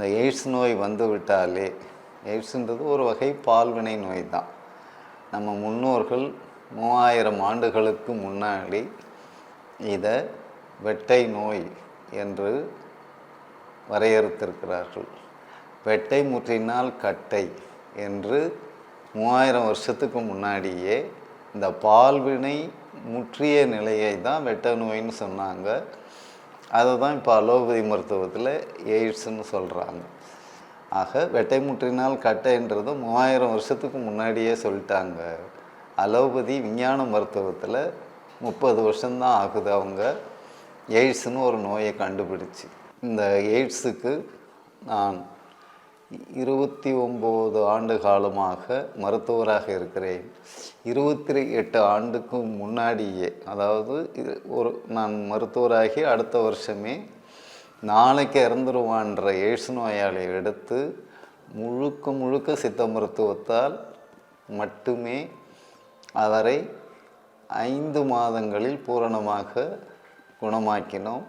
இந்த எய்ட்ஸ் நோய் வந்து விட்டாலே, எய்ட்ஸுன்றது ஒரு வகை பால்வினை நோய் தான். நம்ம முன்னோர்கள் 3000 ஆண்டுகளுக்கு முன்னாடி இதை வெட்டை நோய் என்று வரையறுத்திருக்கிறார்கள். வெட்டை முற்றினால் கட்டை என்று 3000 வருஷத்துக்கு முன்னாடியே இந்த பால்வினை முற்றிய நிலையை தான் வெட்ட நோயின்னு சொன்னாங்க. அதை தான் இப்போ அலோபதி மருத்துவத்தில் எய்ட்ஸ்ன்னு சொல்கிறாங்க. ஆக வெட்டை முற்றினால் கட்டைன்றது 3000 வருஷத்துக்கு முன்னாடியே சொல்லிட்டாங்க. அலோபதி விஞ்ஞான மருத்துவத்தில் 30 வருஷம்தான் ஆகுது அவங்க எய்ட்ஸ்னு ஒரு நோயை கண்டுபிடிச்சி. இந்த எய்ட்ஸுக்கு நான் 29 ஆண்டு காலமாக மருத்துவராக இருக்கிறேன். 28 ஆண்டுக்கு முன்னாடியே, அதாவது நான் மருத்துவராகி அடுத்த வருஷமே நாளைக்கு இறந்துருவான்ற எய்ட்ஸ் நோயாளியை எடுத்து முழுக்க சித்த மருத்துவத்தால் மட்டுமே அவரை 5 மாதங்களில் பூரணமாக குணமாக்கினோம்.